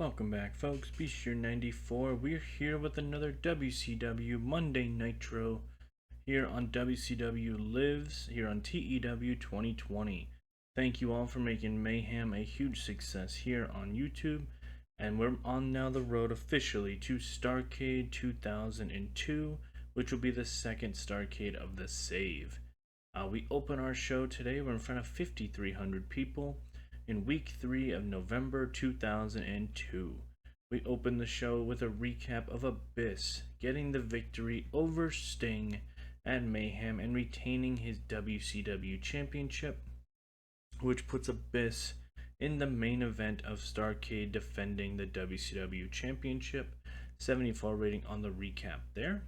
Welcome back, folks. Be sure 94. We're here with another WCW Monday Nitro here on WCW Lives here on TEW 2020. Thank you all for making Mayhem a huge success here on YouTube, and we're on now the road officially to Starrcade 2002, which will be the second Starrcade of the save. We open our show today. We're in front of 5,300 people in week 3 of November 2002. We open the show with a recap of Abyss getting the victory over Sting at Mayhem and retaining his WCW championship, which puts Abyss in the main event of Starrcade defending the WCW championship. 74 rating on the recap there.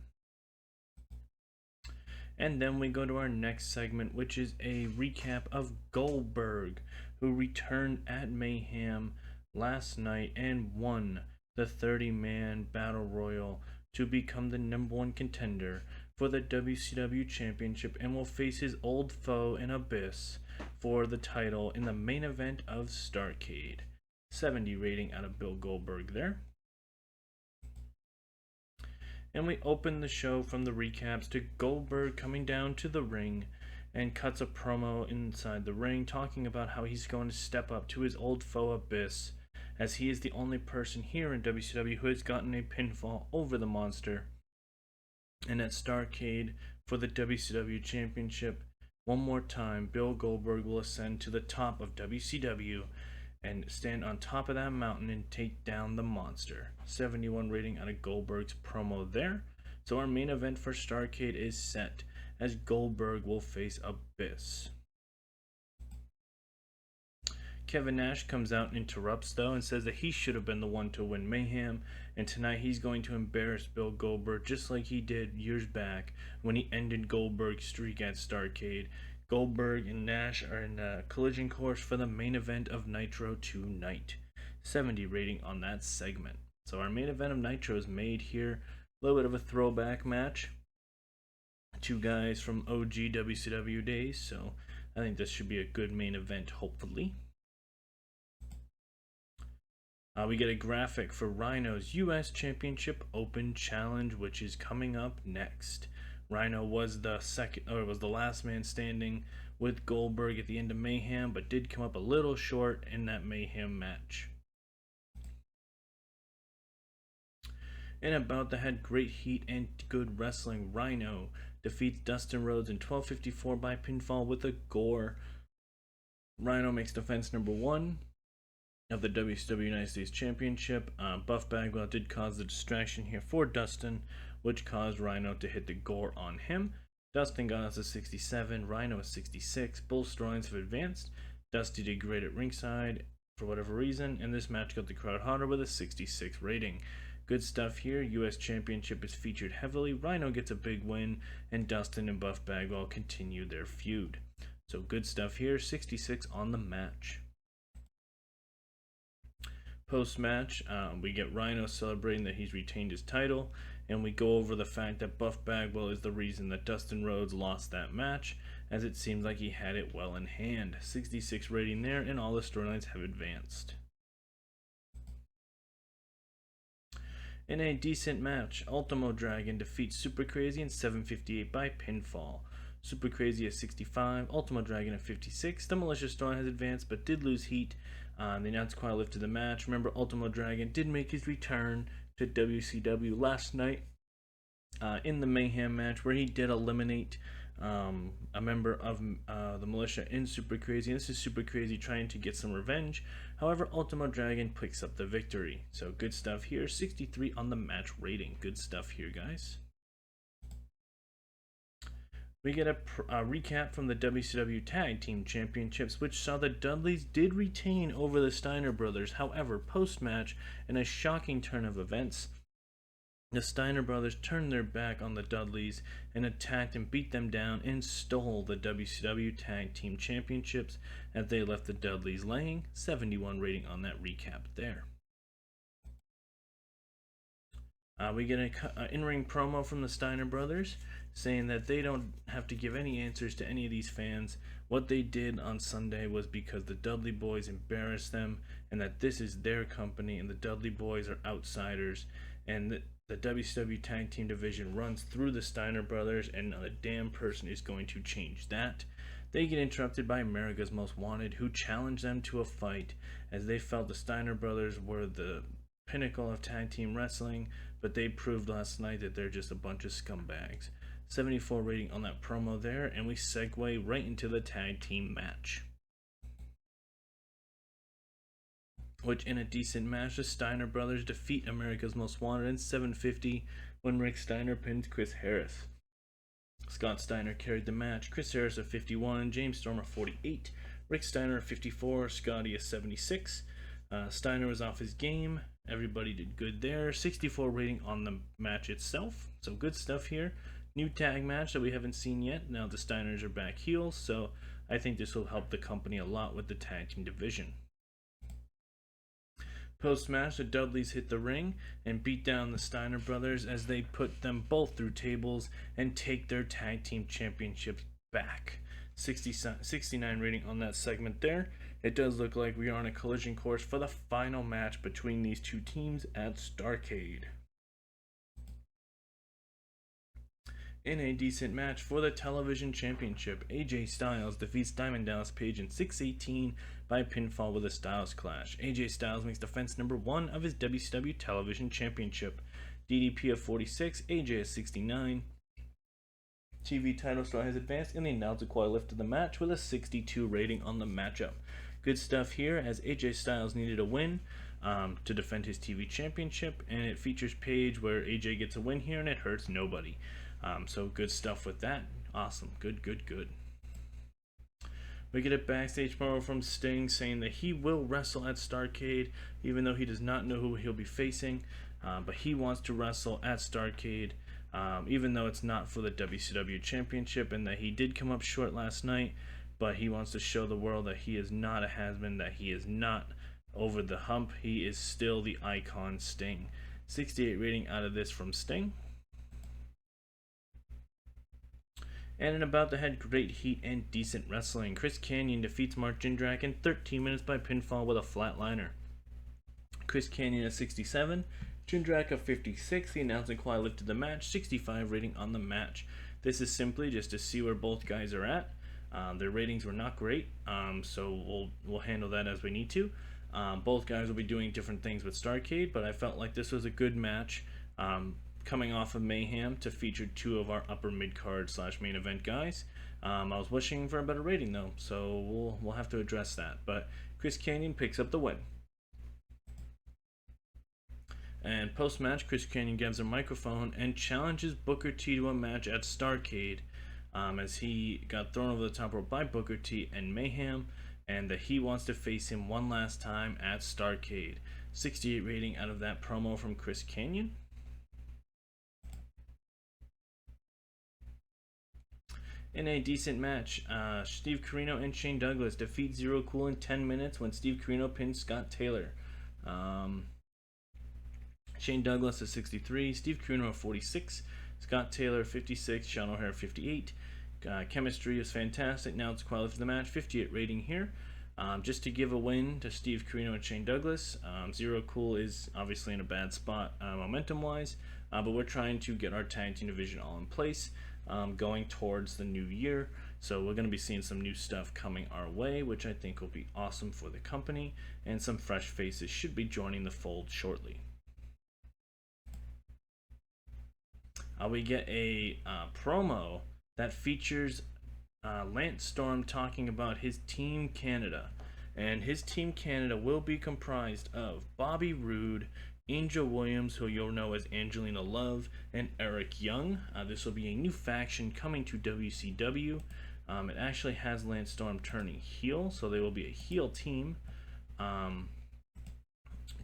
And then we go to our next segment, which is a recap of Goldberg, who returned at Mayhem last night and won the 30-man Battle Royal to become the #1 contender for the WCW Championship and will face his old foe in Abyss for the title in the main event of Starrcade. 70 rating out of Bill Goldberg there. And we open the show from the recaps to Goldberg coming down to the ring and cuts a promo inside the ring talking about how he's going to step up to his old foe Abyss, as he is the only person here in WCW who has gotten a pinfall over the Monster. And at Starrcade for the WCW Championship, one more time, Bill Goldberg will ascend to the top of WCW and stand on top of that mountain and take down the Monster. 71 rating out of Goldberg's promo there. So our main event for Starrcade is set, as Goldberg will face Abyss. Kevin Nash comes out and interrupts though and says that he should have been the one to win Mayhem, and tonight he's going to embarrass Bill Goldberg just like he did years back when he ended Goldberg's streak at Starrcade. Goldberg and Nash are in a collision course for the main event of Nitro tonight. 70 rating on that segment. So our main event of Nitro is made here. A little bit of a throwback match. Two guys from OG WCW days, so I think this should be a good main event, hopefully. We get a graphic for Rhino's US Championship Open Challenge, which is coming up next. Rhino was the last man standing with Goldberg at the end of Mayhem, but did come up a little short in that Mayhem match. In a bout that had great heat and good wrestling, Rhino defeats Dustin Rhodes in 12:54 by pinfall with a gore. Rhino makes defense #1 of the WCW United States Championship. Buff Bagwell did cause the distraction here for Dustin, which caused Rhino to hit the gore on him. Dustin got us a 67, Rhino a 66. Both storylines have advanced. Dusty did great at ringside for whatever reason, and this match got the crowd hotter with a 66 rating. Good stuff here. US Championship is featured heavily. Rhino gets a big win, and Dustin and Buff Bagwell continue their feud. So good stuff here. 66 on the match. Post-match, we get Rhino celebrating that he's retained his title, and we go over the fact that Buff Bagwell is the reason that Dustin Rhodes lost that match, as it seems like he had it well in hand. 66 rating there, and all the storylines have advanced. In a decent match, Ultimo Dragon defeats Super Crazy in 7:58 by pinfall. Super Crazy at 65, Ultimo Dragon at 56. The malicious storyline has advanced but did lose heat. The announce choir lifted the match. Remember, Ultimo Dragon did make his return to WCW last night in the Mayhem match, where he did eliminate a member of the militia in Super Crazy. And this is Super Crazy trying to get some revenge. However, Ultimo Dragon picks up the victory. So good stuff here. 63 on the match rating. Good stuff here, guys. We get a recap from the WCW Tag Team Championships, which saw the Dudleys did retain over the Steiner brothers. However, post-match, in a shocking turn of events, the Steiner brothers turned their back on the Dudleys and attacked and beat them down and stole the WCW Tag Team Championships as they left the Dudleys laying. 71 rating on that recap there. We get an in-ring promo from the Steiner brothers saying that they don't have to give any answers to any of these fans. What they did on Sunday was because the Dudley boys embarrassed them and that this is their company, and the Dudley Boys are outsiders, and the WCW Tag Team division runs through the Steiner brothers, and not a damn person is going to change that. They get interrupted by America's Most Wanted, who challenge them to a fight, as they felt the Steiner brothers were the pinnacle of tag team wrestling, but they proved last night that they're just a bunch of scumbags. 74 rating on that promo there, and we segue right into the tag team match. Which, in a decent match, the Steiner brothers defeat America's Most Wanted in 750 when Rick Steiner pins Chris Harris. Scott Steiner carried the match. Chris Harris at 51, James Stormer 48, Rick Steiner at 54, Scotty at 76. Steiner was off his game. Everybody did good there. 64 rating on the match itself. So good stuff here. New tag match that we haven't seen yet. Now the Steiners are back heels, so I think this will help the company a lot with the tag team division. Post-match, the Dudleys hit the ring and beat down the Steiner brothers as they put them both through tables and take their tag team championships back. 69 rating on that segment there. It does look like we are on a collision course for the final match between these two teams at Starrcade. In a decent match for the television championship, AJ Styles defeats Diamond Dallas Page in 6:18 by pinfall with a Styles Clash. AJ Styles makes defense number 1 of his WCW television championship. DDP of 46, AJ of 69. TV title star has advanced, and the announcer quality lifted the match with a 62 rating on the matchup. Good stuff here, as AJ Styles needed a win to defend his TV championship, and it features Page where AJ gets a win here and it hurts nobody. So good stuff with that. Awesome. Good. We get a backstage promo from Sting saying that he will wrestle at Starrcade, even though he does not know who he'll be facing. But he wants to wrestle at Starrcade, even though it's not for the WCW Championship, and that he did come up short last night. But he wants to show the world that he is not a has-been, that he is not over the hump. He is still the icon Sting. 68 rating out of this from Sting. And in About the Head, great heat and decent wrestling. Chris Kanyon defeats Mark Jindrak in 13 minutes by pinfall with a flatliner. Chris Kanyon at 67, Jindrak at 56. The announcing quality lifted the match. 65 rating on the match. This is simply just to see where both guys are at. Their ratings were not great, so we'll handle that as we need to. Both guys will be doing different things with Starrcade, but I felt like this was a good match. Coming off of Mayhem to feature two of our upper mid-card / main event guys. I was wishing for a better rating though, so we'll have to address that. But Chris Kanyon picks up the win. And post-match, Chris Kanyon gives a microphone and challenges Booker T to a match at Starrcade, as he got thrown over the top rope by Booker T and Mayhem, and that he wants to face him one last time at Starrcade. 68 rating out of that promo from Chris Kanyon. In a decent match, Steve Corino and Shane Douglas defeat Zero Cool in 10 minutes when Steve Corino pins Scott Taylor. Shane Douglas at 63, Steve Corino at 46, Scott Taylor 56, Sean O'Hare 58. Chemistry is fantastic. Now it's quality for the match. 58 rating here. Just to give a win to Steve Corino and Shane Douglas. Zero Cool is obviously in a bad spot momentum-wise, but we're trying to get our tag team division all in place. Going towards the new year, so we're going to be seeing some new stuff coming our way, which I think will be awesome for the company, and some fresh faces should be joining the fold shortly. We get a promo that features Lance Storm talking about his Team Canada, and his Team Canada will be comprised of Bobby Roode, Angel Williams, who you'll know as Angelina Love, and Eric Young. This will be a new faction coming to WCW. It actually has Lance Storm turning heel, so they will be a heel team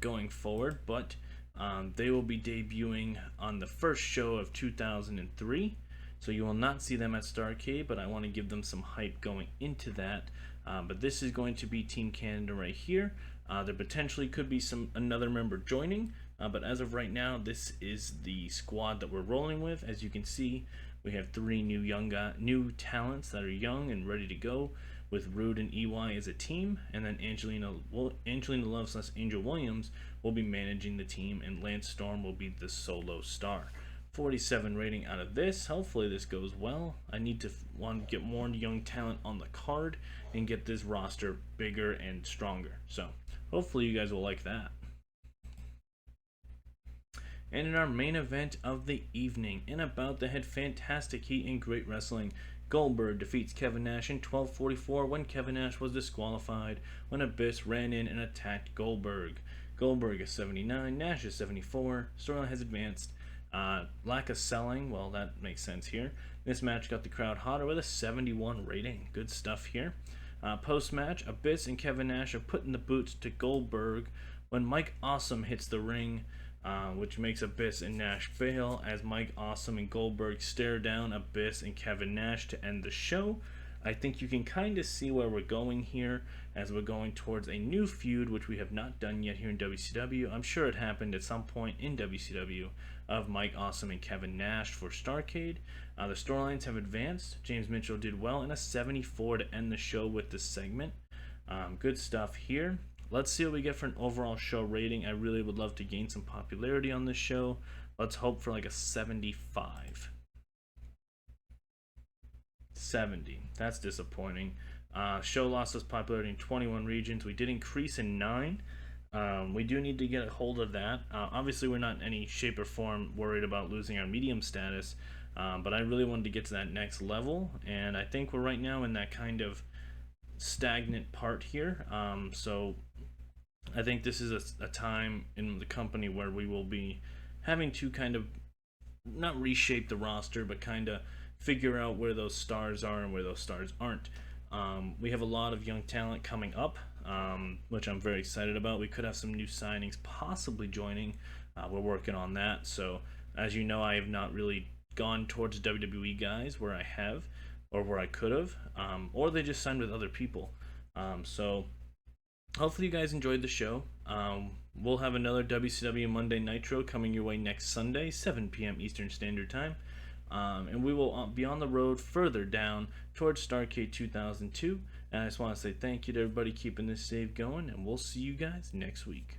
going forward, but they will be debuting on the first show of 2003, so you will not see them at Starrcade, but I want to give them some hype going into that. But this is going to be Team Canada right here. There potentially could be another member joining, but as of right now, this is the squad that we're rolling with. As you can see, we have 3 new talents that are young and ready to go. with Rude and EY as a team, and then Angelina Love / Angel Williams will be managing the team, and Lance Storm will be the solo star. 47 rating out of this. Hopefully this goes well. I need to want to get more young talent on the card and get this roster bigger and stronger. So hopefully you guys will like that. And in our main event of the evening, in a bout that had fantastic heat and great wrestling, Goldberg defeats Kevin Nash in 12:44 when Kevin Nash was disqualified when Abyss ran in and attacked Goldberg. Goldberg is 79, Nash is 74. Storyline has advanced. Lack of selling, well, that makes sense here. This match got the crowd hotter with a 71 rating. Good stuff here. Post-match, Abyss and Kevin Nash are putting the boots to Goldberg when Mike Awesome hits the ring, which makes Abyss and Nash bail as Mike Awesome and Goldberg stare down Abyss and Kevin Nash to end the show. I think you can kind of see where we're going here, as we're going towards a new feud, which we have not done yet here in WCW. I'm sure it happened at some point in WCW, of Mike Awesome and Kevin Nash for Starrcade. The storylines have advanced. James Mitchell did well in a 74 to end the show with this segment. Good stuff here. Let's see what we get for an overall show rating. I really would love to gain some popularity on this show. Let's hope for like a 75. 70. That's disappointing. Show lost us popularity in 21 regions. We did increase in 9. We do need to get a hold of that. Obviously, we're not in any shape or form worried about losing our medium status, but I really wanted to get to that next level, and I think we're right now in that kind of stagnant part here. So I think this is a time in the company where we will be having to kind of not reshape the roster, but kind of figure out where those stars are and where those stars aren't. We have a lot of young talent coming up, which I'm very excited about. We could have some new signings possibly joining. We're working on that. So as you know, I have not really gone towards WWE guys where I have, or where I could have, or they just signed with other people. So hopefully you guys enjoyed the show. We'll have another WCW Monday Nitro coming your way next Sunday, 7 p.m. Eastern Standard Time. And we will be on the road further down towards Starrcade 2002. And I just want to say thank you to everybody keeping this save going, and we'll see you guys next week.